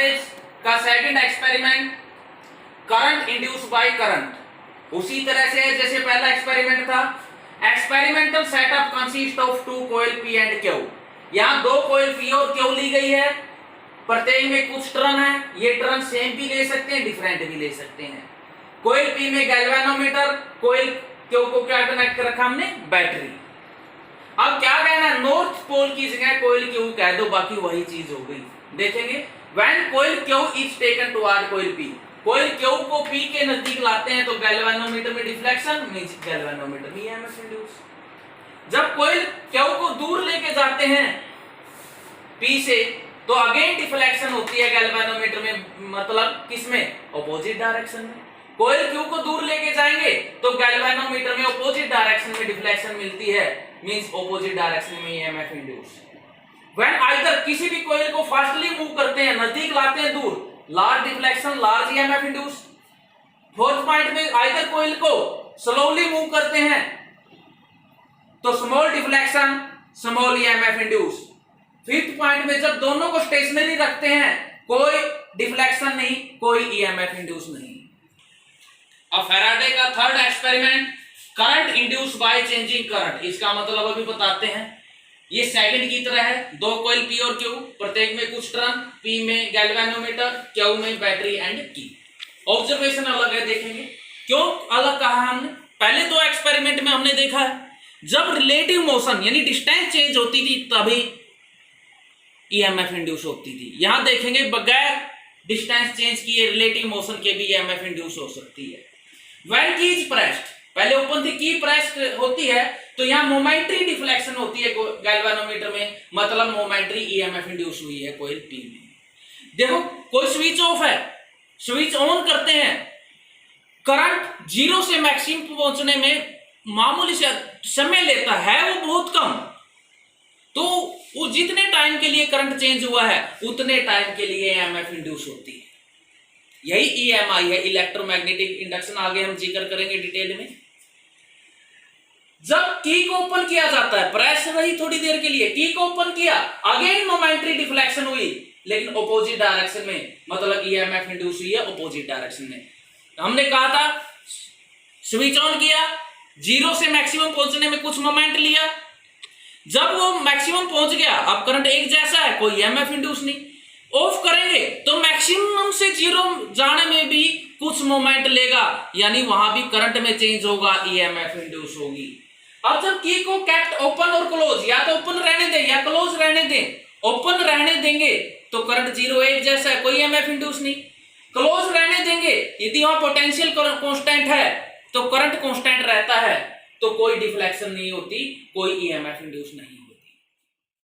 Faraday's का second experiment current induce by current उसी तरह से है जैसे पहला एक्सपेरिमेंट था। Experimental setup consist of two coil P and Q. यहां दो कॉइल पी और क्यू ली गई है, प्रत्येक में कुछ टर्न है। ये टर्न सेम भी ले सकते हैं, डिफरेंट भी ले सकते हैं। कॉइल पी में गैल्वेनोमीटर, कॉइल क्यू को क्या कनेक्ट कर रखा हमने, बैटरी। अब क्या कहना है, नॉर्थ पोल की जगह कॉइल क्यू कह दो, बाकी वही चीज हो गई। देखेंगे when coil Q is taken toward coil P, coil Q को पी के नजदीक लाते हैं तो गैल्वेनोमीटर में डिफ्लेक्शन मींस गैल्वेनोमीटर में ईएमएफ इंड्यूस। जब कॉइल क्यू को दूर लेके जाते हैं पी से तो अगेन डिफ्लेक्शन होती है गैल्वेनोमीटर में, मतलब किसमें, ऑपोजिट डायरेक्शन में। कॉइल क्यू को दूर लेके जाएंगे तो गैल्वेनोमीटर में ऑपोजिट डायरेक्शन में डिफ्लेक्शन मिलती है, मींस ऑपोजिट डायरेक्शन में ईएमएफ इंड्यूस। व्हेन आइदर किसी भी कॉइल को फास्टली मूव करते हैं, नजदीक लाते हैं दूर, large deflection large EMF induce. Fourth point में आइदर कॉइल को स्लोली मूव करते हैं तो small deflection small EMF induce. Fifth point में जब दोनों को स्टेशनरी रखते हैं, कोई डिफ्लेक्शन नहीं, कोई ईएमएफ इंड्यूस नहीं। अब फैराडे का third experiment current induce by changing current, इसका मतलब अभी बताते हैं। ये सेकंड की तरह है, दो कॉइल पी और क्यू, प्रत्येक में कुछ टर्न, पी में गैल्वेनोमीटर, क्यू में बैटरी एंड की। ऑब्जर्वेशन अलग है, देखेंगे क्यों अलग कहा हमने। पहले दो एक्सपेरिमेंट में हमने देखा है जब रिलेटिव मोशन यानी डिस्टेंस चेंज होती थी तभी ईएमएफ इंड्यूस होती थी। यहां देखेंगे बगैर डिस्टेंस चेंज किए रिलेटिव मोशन के भी ईएमएफ इंड्यूस हो सकती है। व्हेन की इज प्रेस्ड, पहले ओपन थी, की प्रेस्ड होती है तो यहां मोमेंटरी डिफ्लेक्शन होती है गैल्वेनोमीटर में, मतलब मोमेंटरी ईएमएफ इंड्यूस हुई है कॉइल पी में। देखो कोई स्विच ऑफ है, स्विच ऑन करते हैं, करंट जीरो से मैक्सिमम पहुंचने में मामूली से समय लेता है, वो बहुत कम, तो वो जितने टाइम के लिए करंट चेंज हुआ है उतने टाइम के लिए ईएमएफ इंड्यूस होती है। यही ईएमआई है, इलेक्ट्रोमैग्नेटिक इंडक्शन, आगे हम जिक्र करेंगे डिटेल में। जब की को ओपन किया जाता है, प्रेस रही थोड़ी देर के लिए, की को ओपन किया, अगेन मोमेंटरी डिफ्लेक्शन हुई लेकिन ऑपोजिट डायरेक्शन में, मतलब ईएमएफ इंड्यूस हुई है ऑपोजिट डायरेक्शन में। हमने कहा था स्विच ऑन किया, जीरो से मैक्सिमम पहुंचने में कुछ मोमेंट लिया, जब वो मैक्सिमम पहुंच गया, अब करंट एक जैसा है, कोई ईएमएफ इंड्यूस नहीं। ऑफ करेंगे तो मैक्सिमम से जीरो जाने में भी कुछ मोमेंट लेगा, यानी वहां भी करंट में चेंज होगा, ईएमएफ इंड्यूस होगी। अब जब की को केप्ट ओपन और क्लोज, या तो ओपन रहने दें या क्लोज रहने दें, ओपन रहने देंगे तो करंट जीरो एक जैसा है, कोई ईएमएफ इंड्यूस नहीं। क्लोज रहने देंगे, यदि वहां पोटेंशियल कांस्टेंट है तो करंट कांस्टेंट रहता है, तो कोई डिफ्लेक्शन नहीं होती, कोई ईएमएफ इंड्यूस नहीं होती।